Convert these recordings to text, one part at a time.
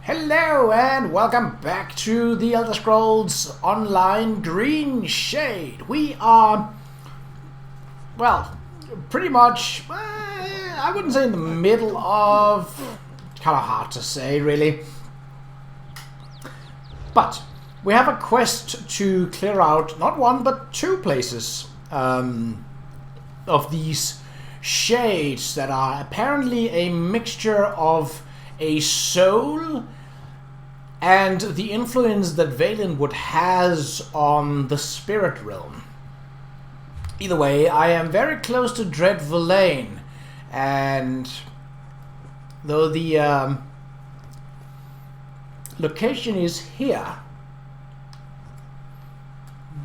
Hello and welcome back to the Elder Scrolls Online Greenshade. We are, well, pretty much, I wouldn't say in the middle of, kind of hard to say really. But we have a quest to clear out not one but two places of these shades that are apparently a mixture of a soul and the influence that Valenwood has on the spirit realm. Either way, I am very close to Dread Verlaine, and though the location is here,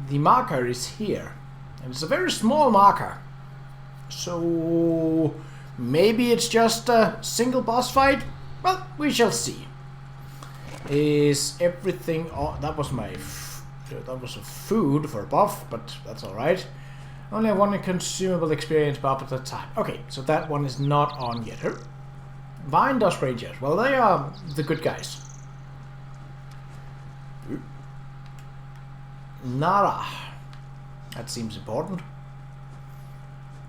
the marker is here, and it's a very small marker, so maybe it's just a single boss fight. Well, we shall see. Is everything... Oh, that was my... that was a food for a buff, but that's alright. Only have one consumable experience buff at a time. Okay, so that one is not on yet. Vine Dust Rangers. Well, they are the good guys. Nara. That seems important.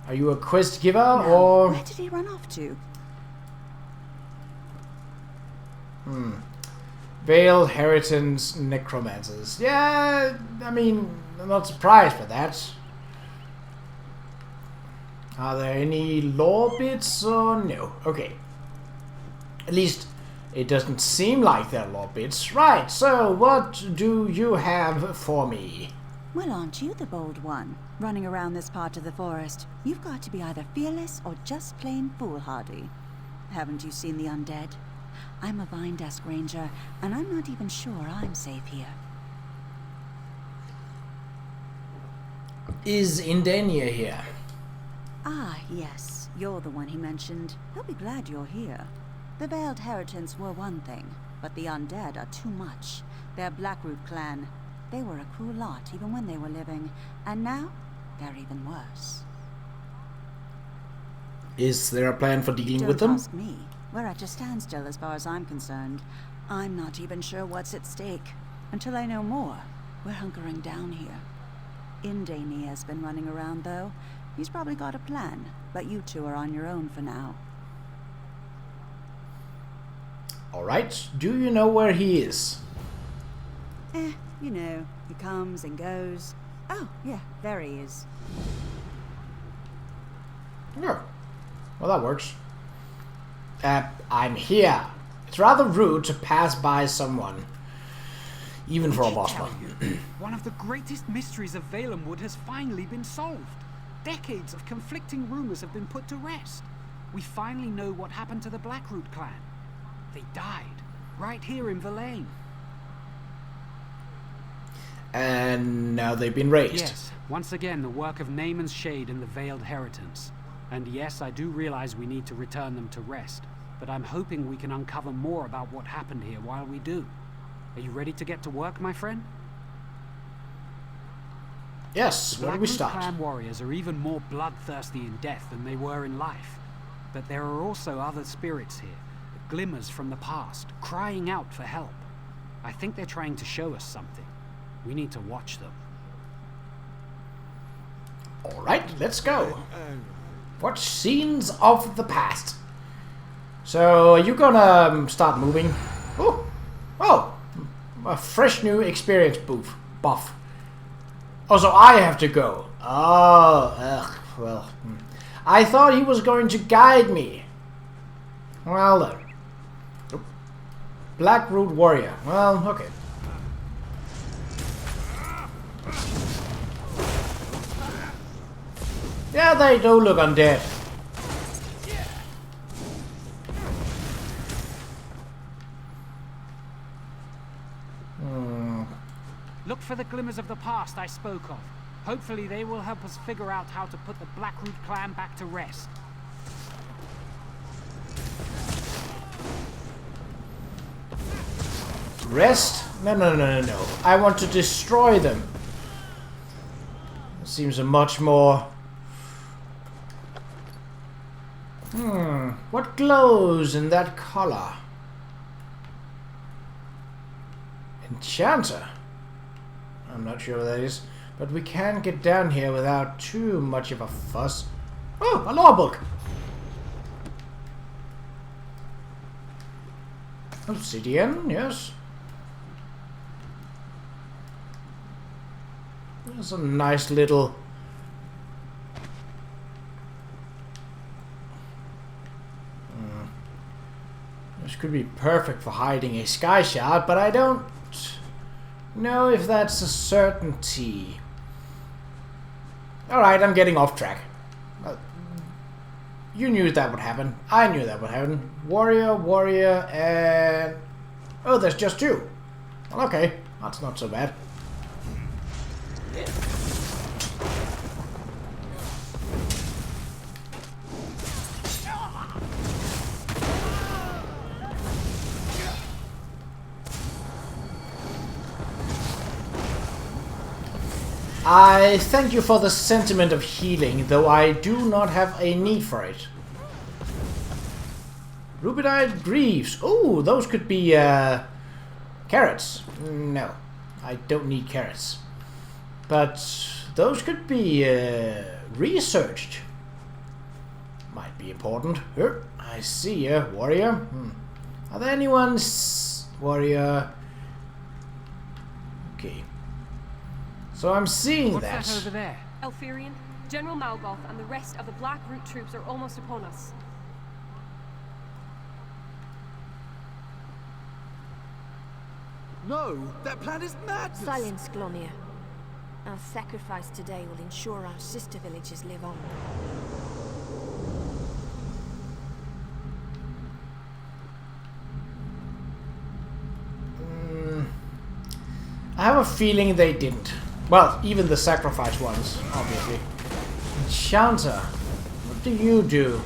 Are you a quest giver, or... Where did he run off to? Veiled Heritance Necromancers. Yeah, I mean, I'm not surprised by that. Are there any lore bits or no? Okay. At least it doesn't seem like there are lore bits. Right, so what do you have for me? Well, aren't you the bold one? Running around this part of the forest. You've got to be either fearless or just plain foolhardy. Haven't you seen the undead? I'm a Vine Dust Ranger, and I'm not even sure I'm safe here. Is Indania here? Ah, yes. You're the one he mentioned. He'll be glad you're here. The Veiled Heritance were one thing, but the undead are too much. They're Blackroot clan. They were a cruel lot even when they were living, and now they're even worse. Is there a plan for dealing with them? Don't ask me. We're at a standstill as far as I'm concerned. I'm not even sure what's at stake. Until I know more, we're hunkering down here. Indania has been running around, though. He's probably got a plan, but you two are on your own for now. Alright, do you know where he is? You know, he comes and goes. Oh, yeah, there he is. Yeah. Well, that works. I'm here. It's rather rude to pass by someone, even for a boss one. One of the greatest mysteries of Valenwood has finally been solved. Decades of conflicting rumors have been put to rest. We finally know what happened to the Blackroot clan. They died, right here in Verlaine. And now they've been raised. Yes, once again the work of Naaman's Shade and the Veiled Heritance. And yes, I do realize we need to return them to rest, but I'm hoping we can uncover more about what happened here while we do. Are you ready to get to work, my friend? Yes, where do we start? Clan warriors are even more bloodthirsty in death than they were in life. But there are also other spirits here, glimmers from the past, crying out for help. I think they're trying to show us something. We need to watch them. Alright, let's go. Watch scenes of the past. So, are you gonna start moving? Oh, a fresh new experience buff. Oh, so I have to go. Oh, well. I thought he was going to guide me. Well then. Nope. Blackroot Warrior. Well, okay. Yeah, they do look undead. Look for the glimmers of the past I spoke of. Hopefully they will help us figure out how to put the Blackroot clan back to rest. Rest? No. I want to destroy them. Seems a much more... What glows in that color? Enchanter. I'm not sure what that is, but we can get down here without too much of a fuss. Oh, a law book. Obsidian, yes. There's a nice little... This could be perfect for hiding a sky shard, but I don't know if that's a certainty. Alright, I'm getting off track. You knew that would happen. I knew that would happen. Warrior, warrior, and... Oh, there's just two. Well, okay. That's not so bad. I thank you for the sentiment of healing, though I do not have a need for it. Ruby-dyed greaves. Oh, those could be carrots. No, I don't need carrots. But those could be researched. Might be important. Here, I see you, warrior. Are there anyone's warrior? Okay. So I'm seeing What's that. that over there? Elfirian, General Malgoth and the rest of the Black Root troops are almost upon us. No, that plan is madness! Silence, Glomir. Our sacrifice today will ensure our sister villages live on. I have a feeling they didn't. Well, even the sacrifice ones, obviously. Enchanter, what do you do?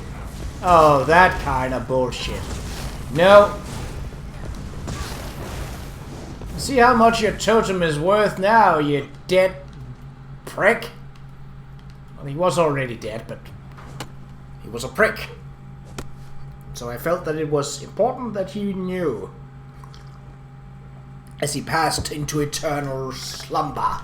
Oh, that kind of bullshit. No. See how much your totem is worth now, you dead prick. Well, he was already dead, but he was a prick. So I felt that it was important that he knew. As he passed into eternal slumber.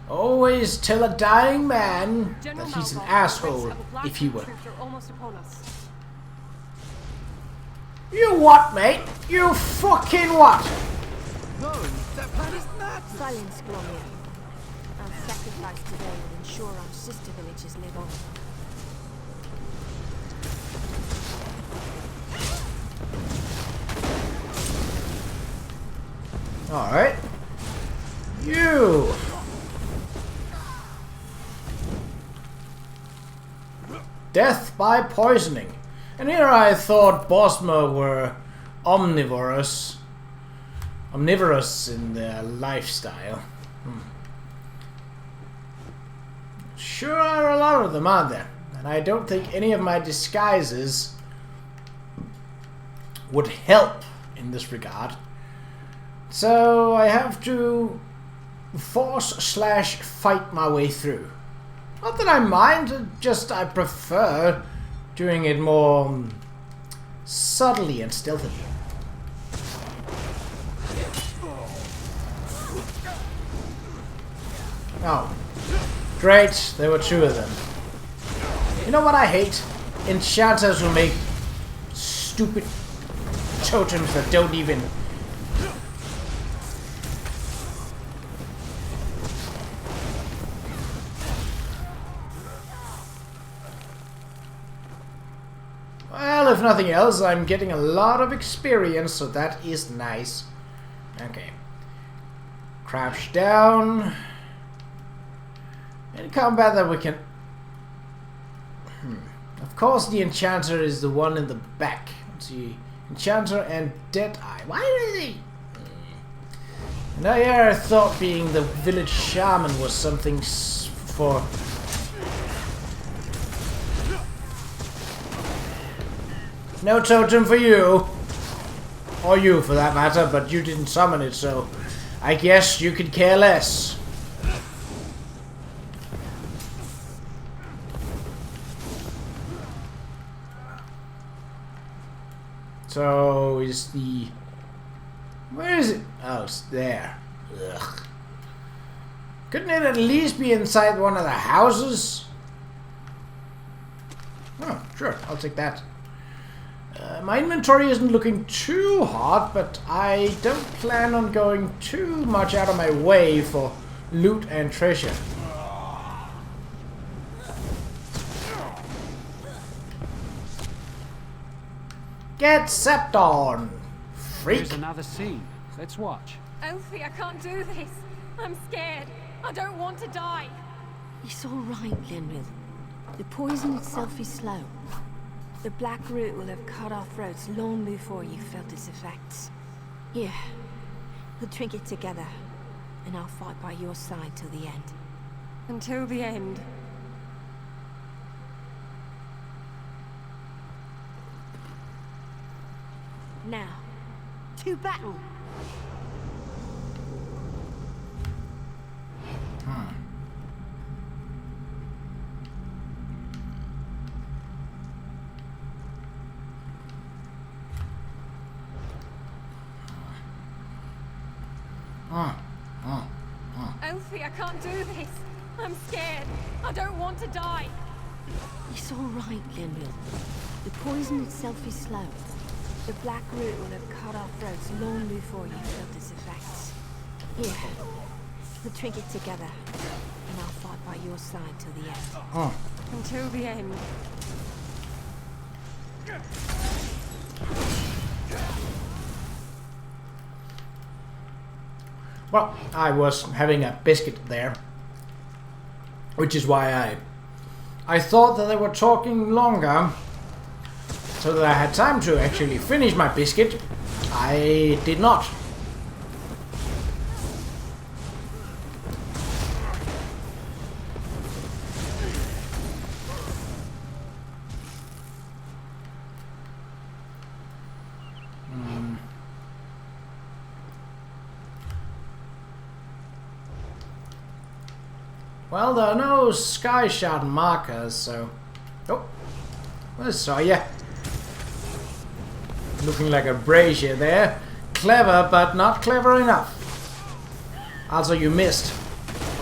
Always tell a dying man General that he's an Malgoth asshole and the rest of the Black if he Root were. troops are almost upon us. You what, mate? You fucking what? No, that plan is madness! Silence, Glomir. Our sacrifice today will ensure our sister villages live on. Alright. You! Death by poisoning. And here I thought Bosma were omnivorous. Omnivorous in their lifestyle. Sure are a lot of them, aren't there? And I don't think any of my disguises would help in this regard. So I have to force/fight my way through. Not that I mind, just I prefer doing it more subtly and stealthily. Oh, great, there were two of them. You know what I hate? Enchanters who make stupid totems that don't even... Well, if nothing else, I'm getting a lot of experience, so that is nice. Okay. Crouch down. In combat that we can... Of course the Enchanter is the one in the back. Let's see. Enchanter and Deadeye. Why are they... And I thought being the village shaman was something for... No totem for you. Or you, for that matter, but you didn't summon it, so... I guess you could care less. So, is the Where is it? Oh, it's there. Ugh. Couldn't it at least be inside one of the houses? Oh, sure, I'll take that. My inventory isn't looking too hot, but I don't plan on going too much out of my way for loot and treasure. Get stepped on, freak! Here's another scene. Let's watch. Elfie, I can't do this. I'm scared. I don't want to die. It's all right, Linril. The poison itself is slow. The black root will have cut our throats long before you felt its effects. Here, we'll drink it together, and I'll fight by your side till the end. Until the end. Now, to battle! Elfie, I can't do this. I'm scared. I don't want to die. It's all right, Linril. The poison itself is slow. The black root will have cut our throats long before you felt its effects. Here, we'll drink it together, and I'll fight by your side till the end. Until the end. Well, I was having a biscuit there, which is why I thought that they were talking longer, so that I had time to actually finish my biscuit. I did not. Well, there are no sky shard markers, so... Oh, I saw ya. Looking like a brazier there. Clever, but not clever enough. Also, you missed.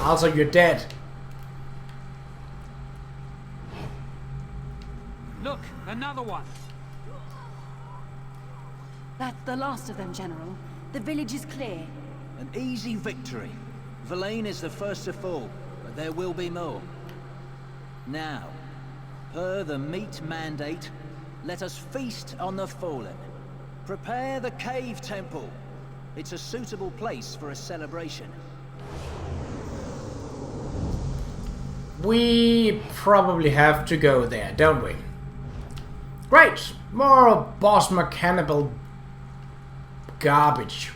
Also, you're dead. Look, another one. That's the last of them, General. The village is clear. An easy victory. Verlaine is the first to fall, but there will be more. Now, per the meat mandate, let us feast on the fallen. Prepare the cave temple. It's a suitable place for a celebration. We probably have to go there, don't we? Great! More boss mechanical garbage.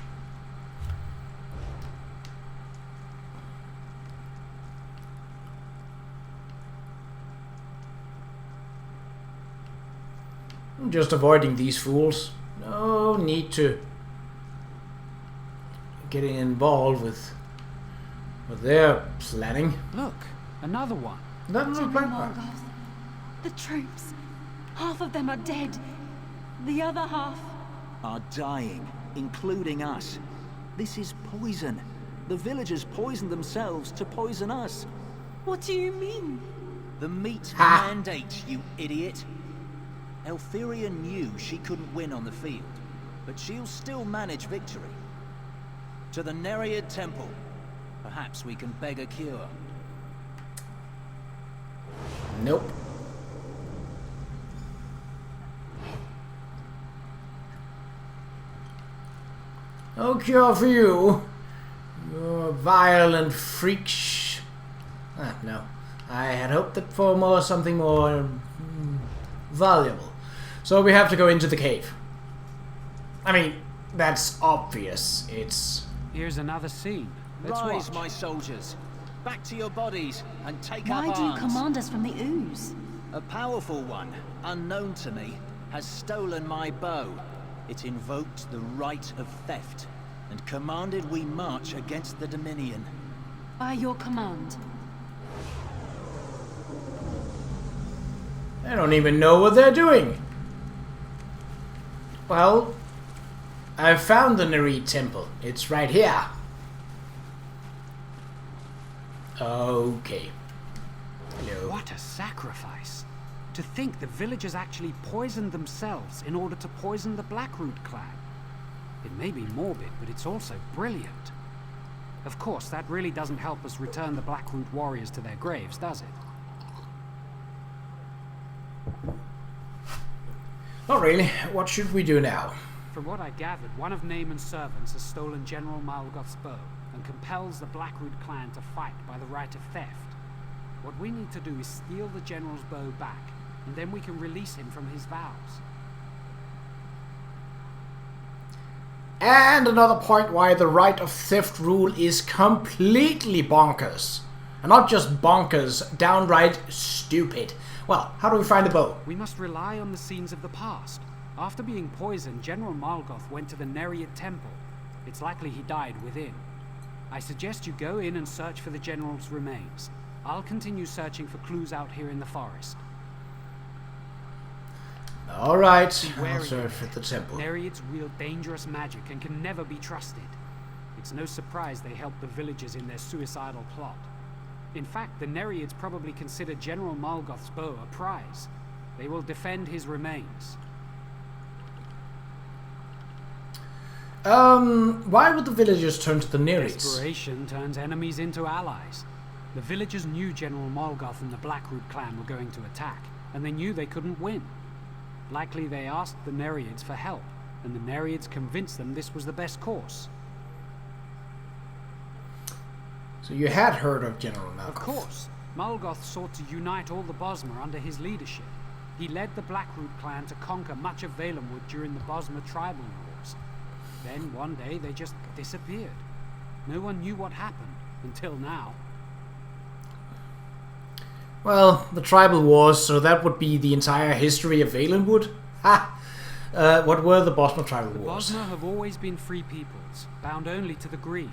I'm just avoiding these fools. No need to getting involved with what they're planning. Look, another one. That's a plan. Morgoth. The troops. Half of them are dead. The other half... Are dying, including us. This is poison. The villagers poisoned themselves to poison us. What do you mean? The meat Ha! mandate, you idiot. Elphyria knew she couldn't win on the field, but she'll still manage victory. To the Nereid Temple. Perhaps we can beg a cure. Nope. No cure for you. You're a violent freak. No. I had hoped that for something more valuable. So we have to go into the cave. I mean, that's obvious. It's... Here's another scene. Let's Rise, watch. my soldiers. Back to your bodies and take Why up do you arms. command us from the ooze? A powerful one, unknown to me, has stolen my bow. It invoked the right of theft, and commanded we march against the Dominion. By your command. I don't even know what they're doing. Well, I found the Nereid temple. It's right here. Okay. Hello. What a sacrifice! To think the villagers actually poisoned themselves in order to poison the Blackroot clan. It may be morbid, but it's also brilliant. Of course, that really doesn't help us return the Blackroot warriors to their graves, does it? Not really. What should we do now? From what I gathered, one of Naaman's servants has stolen General Malgoth's bow and compels the Blackroot clan to fight by the right of theft. What we need to do is steal the general's bow back, and then we can release him from his vows. And another point why the right of theft rule is completely bonkers. And not just bonkers, downright stupid. Well, how do we find the bow? We must rely on the scenes of the past. After being poisoned, General Malgoth went to the Nereid temple. It's likely he died within. I suggest you go in and search for the general's remains. I'll continue searching for clues out here in the forest. Alright, I'll search at the temple. Nereids wield dangerous magic and can never be trusted. It's no surprise they helped the villagers in their suicidal plot. In fact, the Nereids probably consider General Malgoth's bow a prize. They will defend his remains. Why would the villagers turn to the Nereids? Desperation turns enemies into allies. The villagers knew General Malgoth and the Blackroot clan were going to attack, and they knew they couldn't win. Likely they asked the Nereids for help, and the Nereids convinced them this was the best course. So you had heard of General Malgoth? Of course. Malgoth sought to unite all the Bosmer under his leadership. He led the Blackroot clan to conquer much of Valenwood during the Bosmer tribal wars. Then, one day, they just disappeared. No one knew what happened, until now. Well, the tribal wars, so that would be the entire history of Valenwood? Ha! What were the Bosmer tribal wars? The Bosmer have always been free peoples, bound only to the green.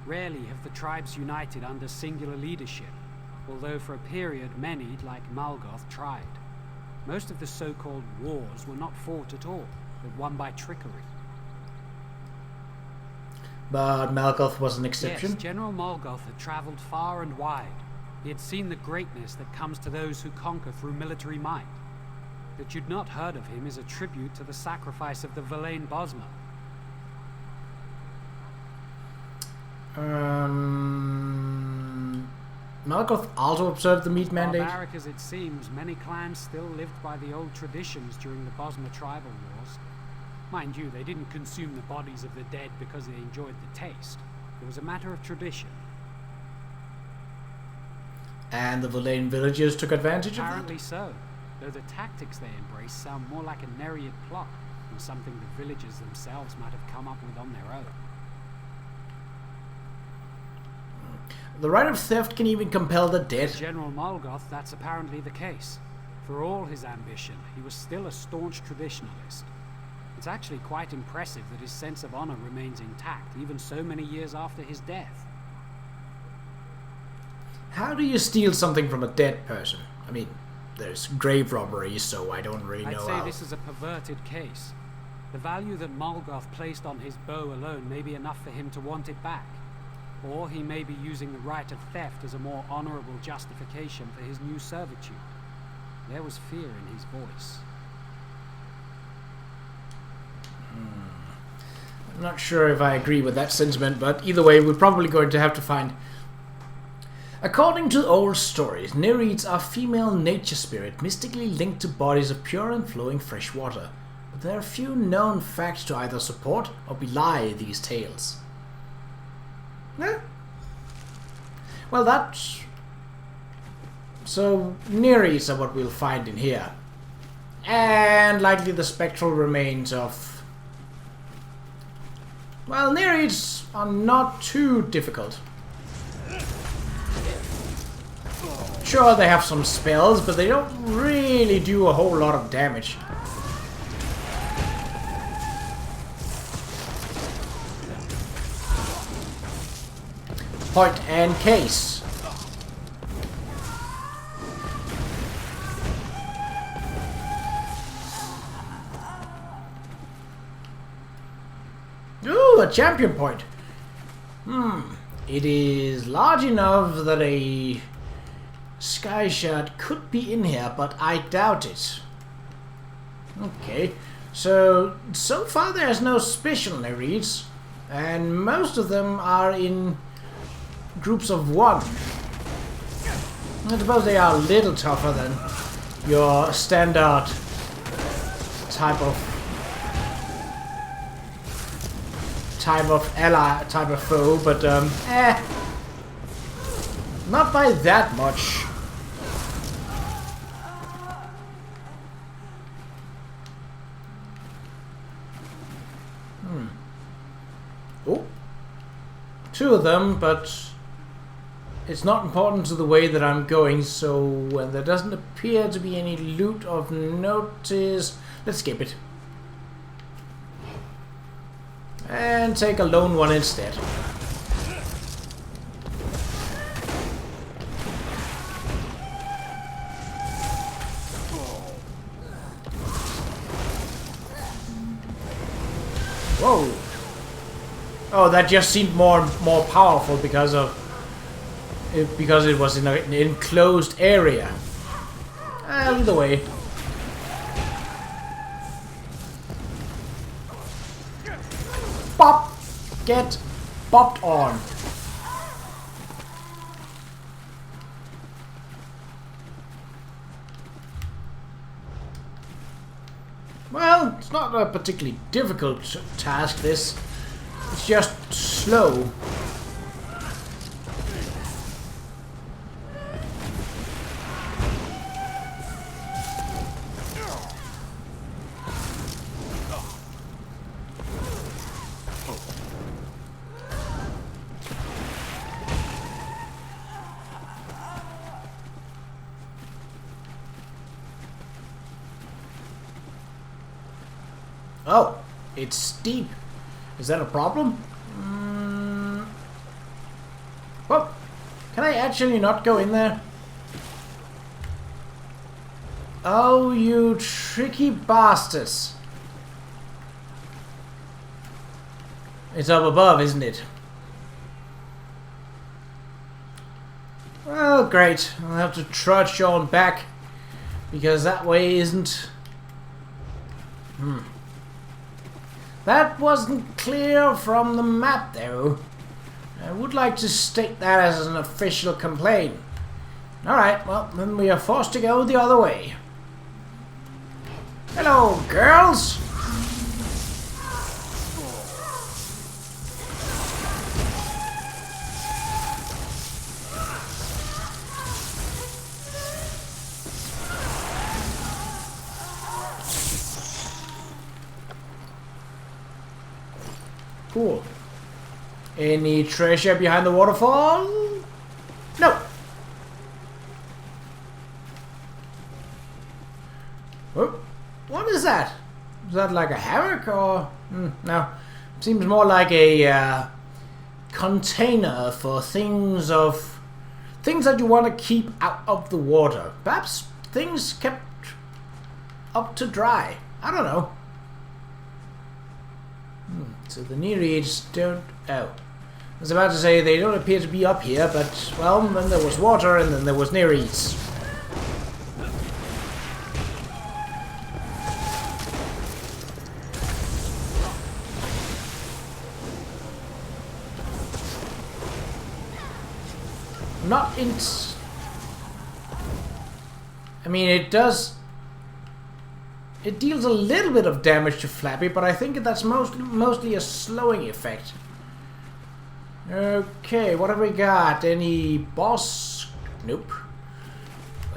Rarely have the tribes united under singular leadership, although for a period many, like Malgoth, tried. Most of the so-called wars were not fought at all, but won by trickery. But Malgoth was an exception? Yes, General Malgoth had travelled far and wide. He had seen the greatness that comes to those who conquer through military might. That you'd not heard of him is a tribute to the sacrifice of the Verlaine Bosmer. Malgoth also observed the meat mandate? Barbaric as it seems, many clans still lived by the old traditions during the Bosmer tribal wars. Mind you, they didn't consume the bodies of the dead because they enjoyed the taste. It was a matter of tradition. And the Verlaine villagers took advantage of that? Apparently so, though the tactics they embrace sound more like a Nereid plot than something the villagers themselves might have come up with on their own. The right of theft can even compel the dead. With General Malgoth, that's apparently the case. For all his ambition, he was still a staunch traditionalist. It's actually quite impressive that his sense of honor remains intact, even so many years after his death. How do you steal something from a dead person? I mean, there's grave robbery, so I don't really know I'd say this is a perverted case. The value that Malgoth placed on his bow alone may be enough for him to want it back. Or he may be using the right of theft as a more honorable justification for his new servitude. There was fear in his voice. I'm not sure if I agree with that sentiment, but either way, we're probably going to have to find... According to old stories, Nereids are female nature spirit mystically linked to bodies of pure and flowing fresh water. But there are few known facts to either support or belie these tales. Eh? Well, that's... So, Nereids are what we'll find in here. And likely the spectral remains of... Well, Nereids are not too difficult. Sure, they have some spells, but they don't really do a whole lot of damage. Point and case. Ooh, a champion point. It is large enough that a sky shard could be in here, but I doubt it. Okay, so far there's no special nereids, and most of them are in groups of 1. I suppose they are a little tougher than your standard type of ally, type of foe, but not by that much. Oh, 2 of them, but it's not important to the way that I'm going, so there doesn't appear to be any loot of notice. Let's skip it. And take a lone one instead. Whoa! Oh, that just seemed more powerful because it was in an enclosed area. Either way. Bop! Get bopped on. Well, it's not a particularly difficult task, this. It's just slow. Oh, it's steep. Is that a problem? Well, can I actually not go in there? Oh, you tricky bastards. It's up above, isn't it? Well, great. I'll have to trudge on back, because that way isn't... That wasn't clear from the map, though. I would like to state that as an official complaint. Alright, well, then we are forced to go the other way. Hello, girls! Cool. Any treasure behind the waterfall? No. Oh, what is that? Is that like a hammock or? No. Seems more like a container for things that you want to keep out of the water. Perhaps things kept up to dry. I don't know. So the nereids don't... Oh. I was about to say they don't appear to be up here, but, well, then there was water and then there was nereids. Not in... I mean, it does... It deals a little bit of damage to Flappy, but I think that's mostly a slowing effect. Okay, what have we got? Any boss? Nope.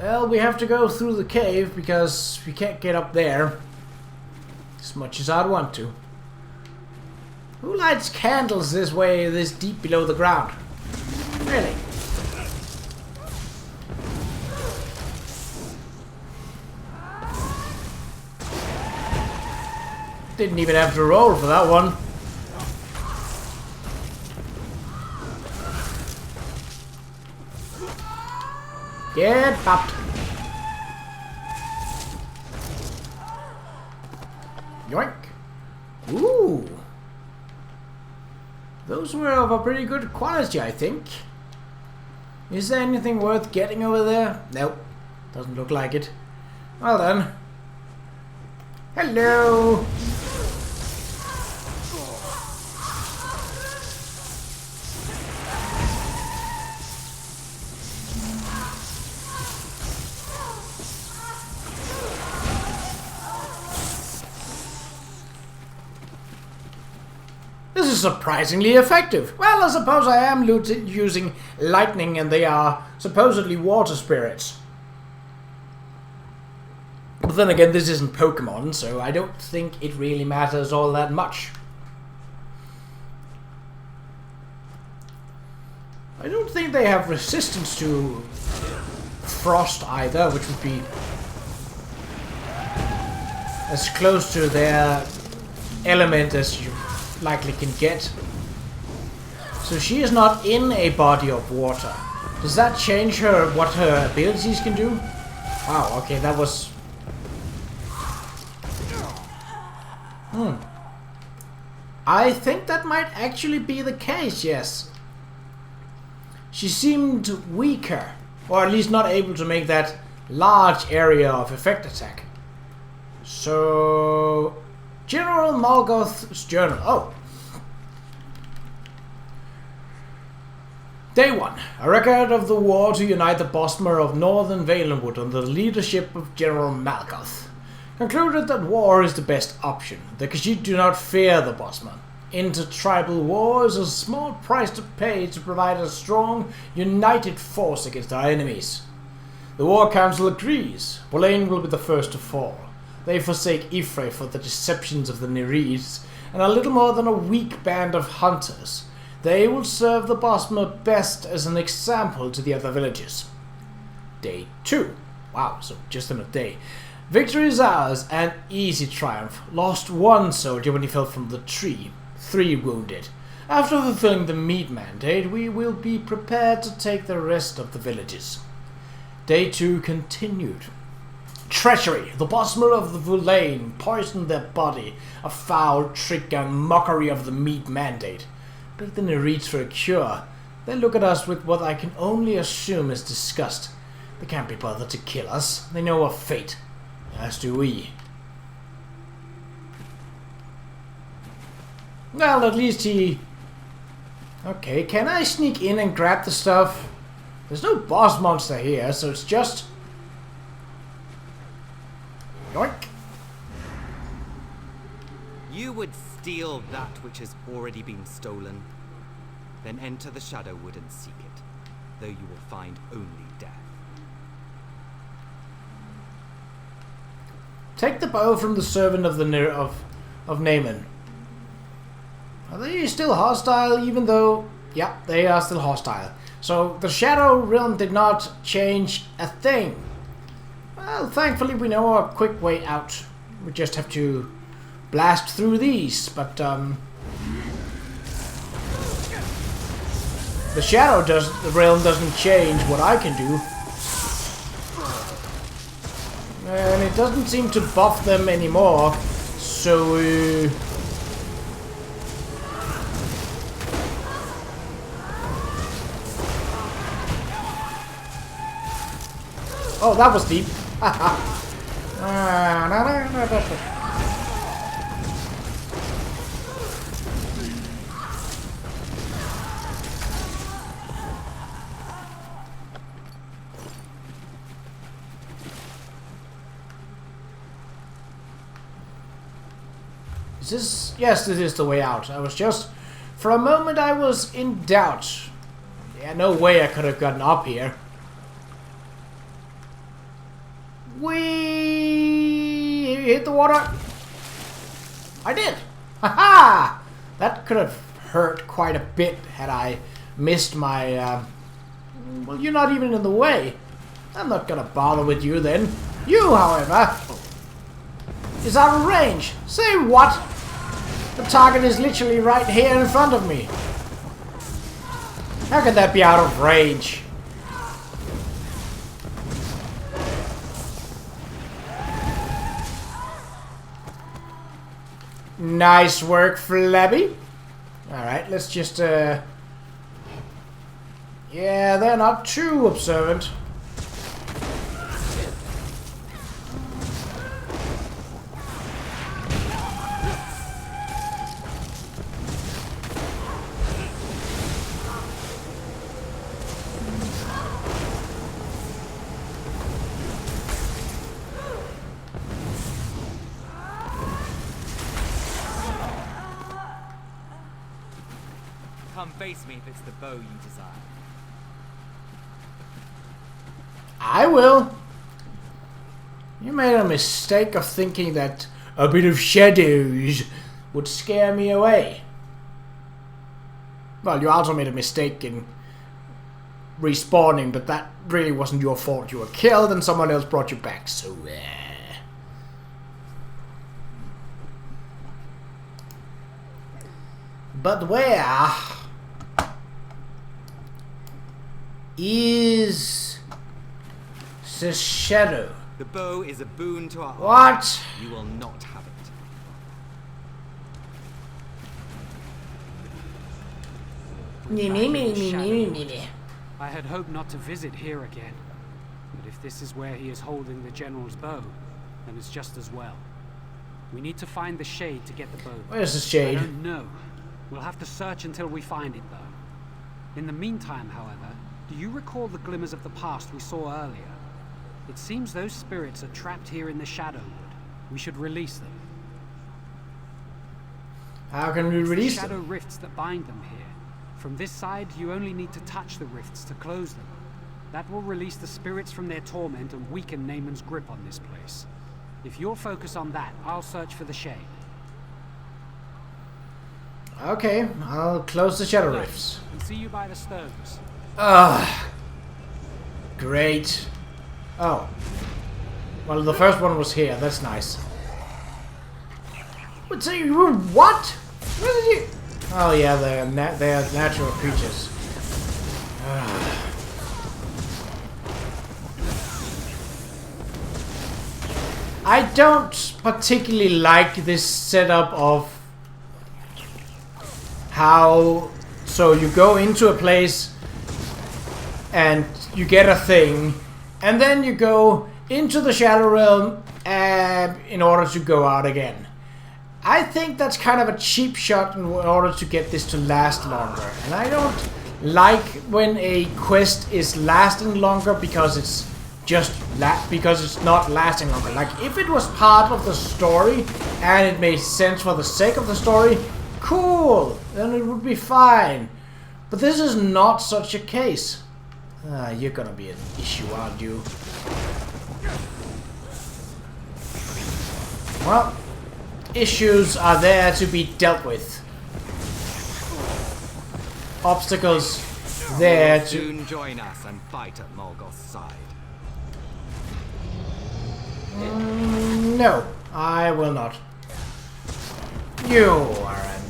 Well, we have to go through the cave because we can't get up there. As much as I'd want to. Who lights candles this way, this deep below the ground? Really? Didn't even have to roll for that one. Get popped. Yoink. Ooh. Those were of a pretty good quality, I think. Is there anything worth getting over there? Nope. Doesn't look like it. Well then. Hello! This is surprisingly effective. Well, I suppose I am using lightning and they are supposedly water spirits. But then again, this isn't Pokemon, so I don't think it really matters all that much. I don't think they have resistance to frost either, which would be as close to their element as you likely can get. So she is not in a body of water. Does that change her, what her abilities can do? Wow, okay, that was... I think that might actually be the case, yes. She seemed weaker, or at least not able to make that large area of effect attack. So... General Malgoth's journal. Oh. Day 1. A record of the war to unite the Bosmer of Northern Valenwood under the leadership of General Malgoth. Concluded that war is the best option. The Khajiit do not fear the Bosmer. Intertribal war is a small price to pay to provide a strong, united force against our enemies. The War Council agrees. Bolain will be the first to fall. They forsake Ifre for the deceptions of the Nereids, and a little more than a weak band of hunters. They will serve the Bosmer best as an example to the other villages. Day 2. Wow, so just in a day. Victory is ours, an easy triumph. Lost 1 soldier when he fell from the tree. 3 wounded. After fulfilling the meat mandate, we will be prepared to take the rest of the villages. Day 2 continued. Treachery. The Bosmer of the Vulain poisoned their body. A foul trick and mockery of the meat mandate. Beg the Nereids for a cure. They look at us with what I can only assume is disgust. They can't be bothered to kill us. They know our fate. As do we. Well, at least he... Okay, can I sneak in and grab the stuff? There's no boss monster here, so it's just... Yoink. You would steal that which has already been stolen. Then enter the Shadowwood and seek it, though you will find only death. Take the bow from the servant of the of Naaman. Are they still hostile, even though... Yeah, they are still hostile. So the Shadow Realm did not change a thing. Well, thankfully we know a quick way out. We just have to blast through these, but the Realm doesn't change what I can do. And it doesn't seem to buff them anymore, so... Oh, that was deep. Is this... Yes, this is the way out. I was just... For a moment I was in doubt. Yeah, no way I could have gotten up here. We hit the water. I did. Haha! That could have hurt quite a bit had I missed my... Well, you're not even in the way. I'm not gonna bother with you then. You, however, is out of range. Say what? The target is literally right here in front of me. How can that be out of range? Nice work, Flabby. Alright, let's just... Yeah, they're not too observant. Come face me if it's the bow you desire. I will. You made a mistake of thinking that a bit of shadows would scare me away. Well, you also made a mistake in respawning, but that really wasn't your fault. You were killed and someone else brought you back, so... But where is the shadow? The bow is a boon to our What? army. You will not have it. I had hoped not to visit here again, but if this is where he is holding the general's bow, then it's just as well. We need to find the shade to get the bow. Where's the shade? I don't know. We'll have to search until we find it, though. In the meantime, however, do you recall the glimmers of the past we saw earlier? It seems those spirits are trapped here in the Shadowwood. We should release them. How can we release Shadow them? rifts that bind them here. From this side, you only need to touch the rifts to close them. That will release the spirits from their torment and weaken Naaman's grip on this place. If you'll focus on that, I'll search for the shade. Okay, I'll close the shadow rifts. And see you by the stones. Great. Oh. Well, the first one was here. That's nice. What? So you what? Where did you? Oh yeah, they're natural creatures. I don't particularly like this setup of how, so you go into a place and you get a thing, and then you go into the Shadow Realm in order to go out again. I think that's kind of a cheap shot in order to get this to last longer. And I don't like when a quest is lasting longer because it's just because it's not lasting longer. Like, if it was part of the story and it made sense for the sake of the story, cool, then it would be fine. But this is not such a case. You're gonna be an issue, aren't you? Well, issues are there to be dealt with. Obstacles there to... Soon join us and fight at Morgoth's side. No, I will not. You are an...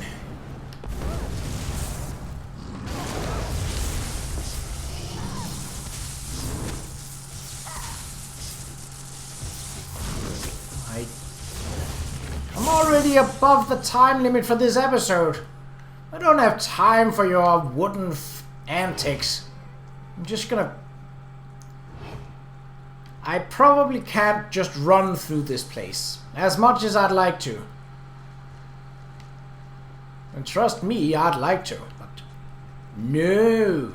I'm already above the time limit for this episode. I don't have time for your wooden antics. I'm just gonna... I probably can't just run through this place, as much as I'd like to. And trust me, I'd like to, but... No!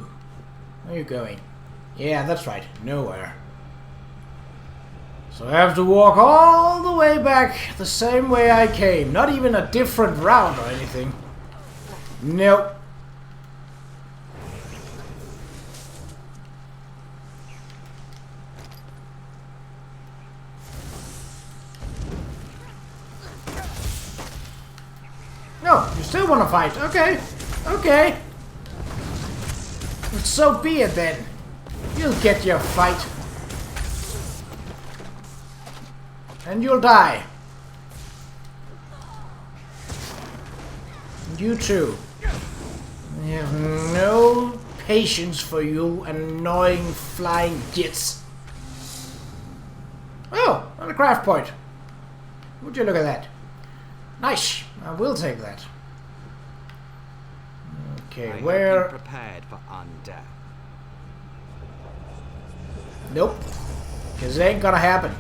Where are you going? Yeah, that's right, nowhere. So I have to walk all the way back the same way I came. Not even a different route or anything. Nope. No, you still want to fight. Okay. Okay. So be it then. You'll get your fight. And you'll die. And you too. I have no patience for you annoying flying gits. Oh, and a craft point. Would you look at that? Nice. I will take that. Okay, I where? hope you're prepared for undeath. Nope. Because it ain't gonna happen.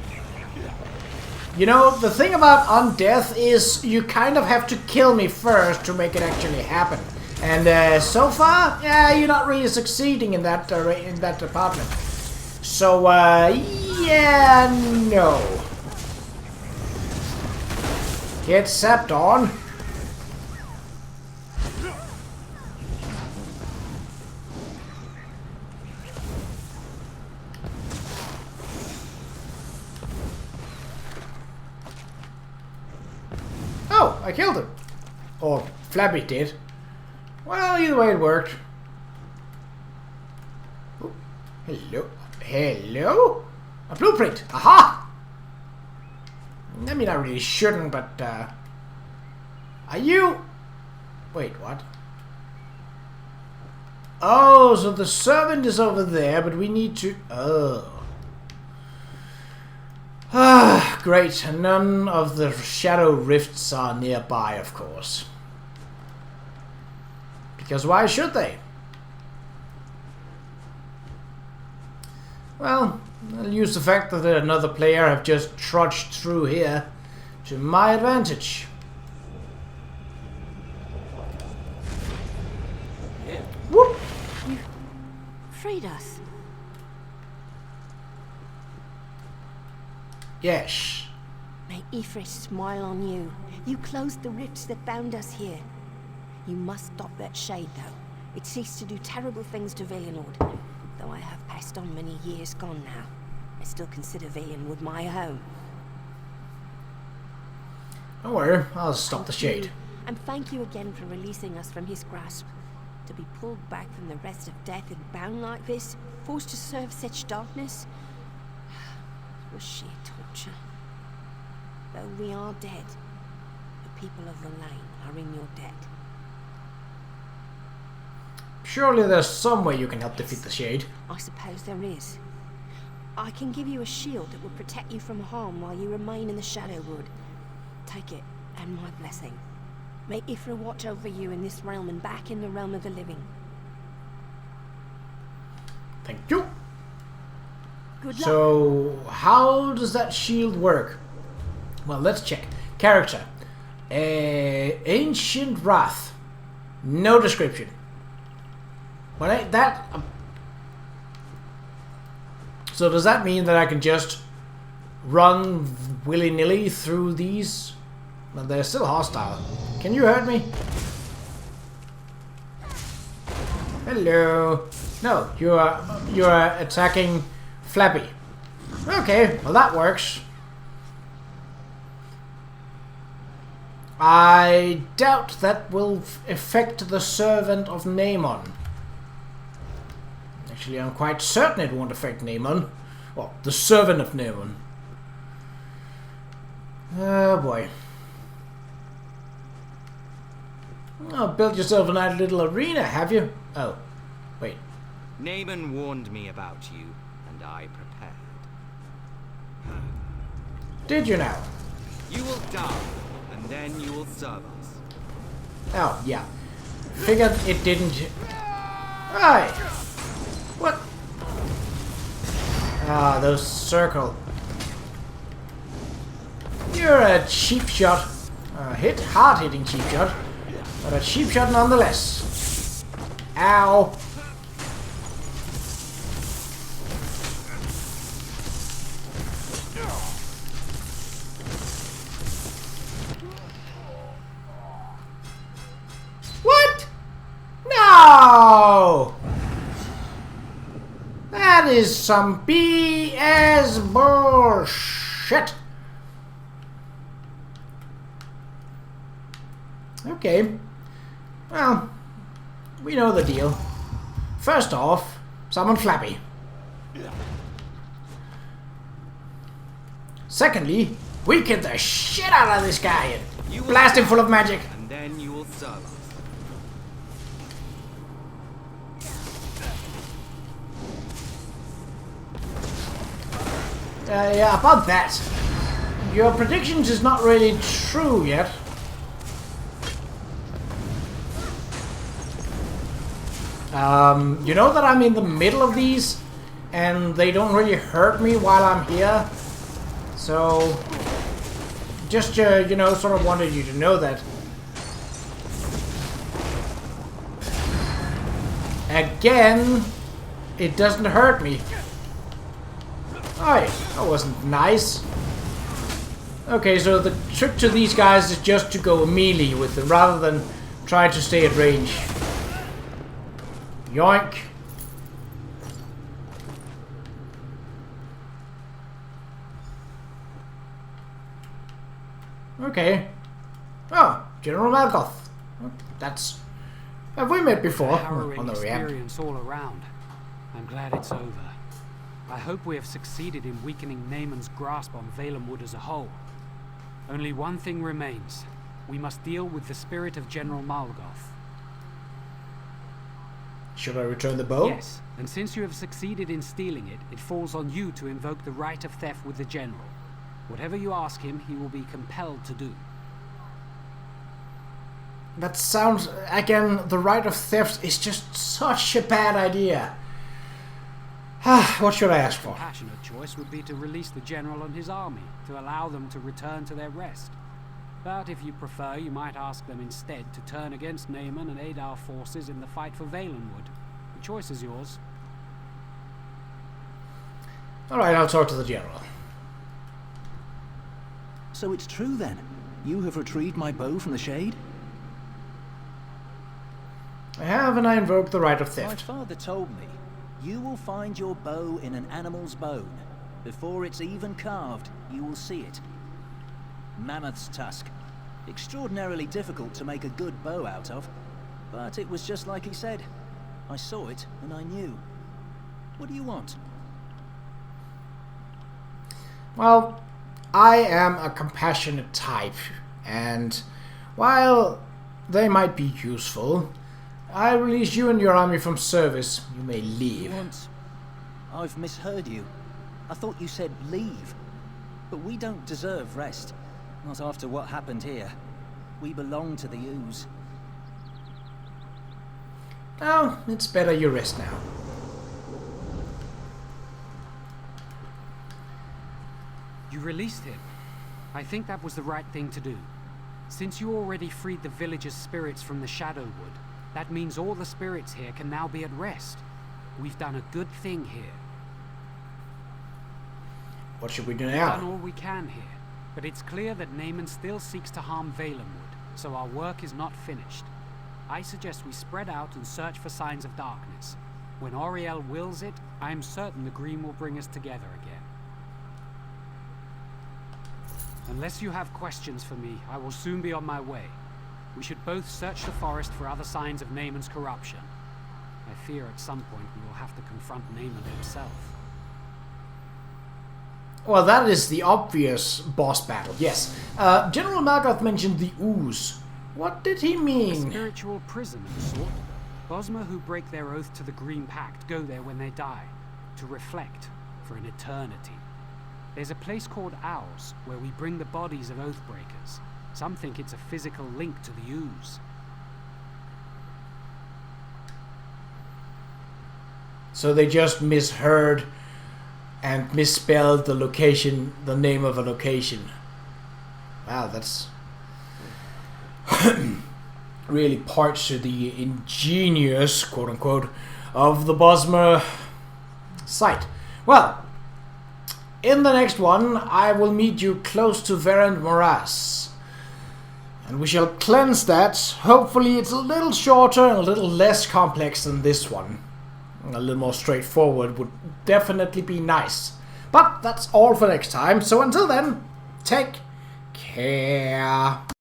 You know, the thing about undeath is you kind of have to kill me first to make it actually happen. And so far, yeah, you're not really succeeding in that department. So, yeah, no. Get sapped on. Oh, I killed him. Or Flappy did. Well, either way it worked. Oh, hello. Hello? A blueprint. Aha! I mean, I really shouldn't, but, are you... Wait, what? Oh, so the servant is over there, but we need to... Oh. Ah, great. None of the shadow rifts are nearby, of course. Because why should they? Well, I'll use the fact that another player have just trudged through here to my advantage. Whoop! You freed us. Yes. May Ifrit smile on you. You closed the rifts that bound us here. You must stop that shade, though. It ceased to do terrible things to Valenwood. Though I have passed on many years gone now, I still consider Valenwood my home. Don't worry, I'll stop the shade. And thank you again for releasing us from his grasp. To be pulled back from the rest of death and bound like this, forced to serve such darkness, was sheer torture. Though we are dead, the people of the lane are in your debt. Surely there's some way you can help defeat the shade. I suppose there is. I can give you a shield that will protect you from harm while you remain in the Shadowwood. Take it, and my blessing. May Ifra watch over you in this realm and back in the realm of the living. Thank you. Good luck. So, how does that shield work? Well, let's check. Character. Ancient Wrath. No description. But that... So does that mean that I can just run willy-nilly through these? Well, they're still hostile. Can you hurt me? Hello. No, you're attacking Flappy. Okay, well that works. I doubt that will affect the servant of Namon. Actually, I'm quite certain it won't affect Namon. Well, the servant of Namon. Oh boy. Oh, built yourself a nice little arena, have you? Oh, wait. Naaman warned me about you, and I prepared. Did you now? You will die, and then you will serve us. Oh, yeah. Figured it didn't... Aye! What? Ah, those circle. You're a cheap shot. Hard-hitting cheap shot. But a cheap shot nonetheless. Ow! What? No! That is some BS bullshit. Okay. Well, we know the deal. First off, summon Flappy. Secondly, weaken the shit out of this guy and blast him full of magic. And then you will serve us. Yeah, about that. Your predictions is not really true yet. You know that I'm in the middle of these, and they don't really hurt me while I'm here. So, just, you know, sort of wanted you to know that. Again, it doesn't hurt me. Alright, that wasn't nice. Okay, so the trick to these guys is just to go melee with them rather than try to stay at range. Yoink. Okay. Oh, General Malgoth. That's... Have we met before? Harrowing Oh, no, we haven't. experience all around. I'm glad it's over. I hope we have succeeded in weakening Naaman's grasp on Valenwood as a whole. Only one thing remains. We must deal with the spirit of General Malgoth. Should I return the bow? Yes, and since you have succeeded in stealing it, it falls on you to invoke the right of theft with the General. Whatever you ask him, he will be compelled to do. That sounds... Again, the right of theft is just such a bad idea. What should I ask A for? compassionate choice would be to release the General and his army, to allow them to return to their rest. But if you prefer, you might ask them instead to turn against Naaman and aid our forces in the fight for Valenwood. The choice is yours. Alright, I'll talk to the General. So it's true then? You have retrieved my bow from the Shade? I have, and I invoke the right of My theft. father told me, you will find your bow in an animal's bone. Before it's even carved, you will see it. Mammoth's tusk. Extraordinarily difficult to make a good bow out of. But it was just like he said. I saw it, and I knew. What do you want? Well, I am a compassionate type, and while they might be useful, I release you and your army from service. You may leave. I've misheard you. I thought you said leave. But we don't deserve rest. Not after what happened here. We belong to the ooze. Oh, it's better you rest now. You released him. I think that was the right thing to do. Since you already freed the village's spirits from the Shadowwood, that means all the spirits here can now be at rest. We've done a good thing here. What should we do We've now? done all we can here, but it's clear that Naaman still seeks to harm Valenwood, so our work is not finished. I suggest we spread out and search for signs of darkness. When Auriel wills it, I am certain the Green will bring us together again. Unless you have questions for me, I will soon be on my way. We should both search the forest for other signs of Naaman's corruption. I fear at some point we will have to confront Naaman himself. Well, that is the obvious boss battle, yes. General Malgoth mentioned the ooze. What did he A mean? spiritual prison of a sort. Bosmer who break their oath to the Green Pact go there when they die, to reflect for an eternity. There's a place called Owls, where we bring the bodies of Oathbreakers. Some think it's a physical link to the ooze. So they just misheard and misspelled the location, the name of a location. Wow, that's really parts to the ingenious, quote-unquote, of the Bosmer site. Well, in the next one, I will meet you close to Verand Morass. And we shall cleanse that. Hopefully it's a little shorter and a little less complex than this one. A little more straightforward would definitely be nice. But that's all for next time. So until then, take care.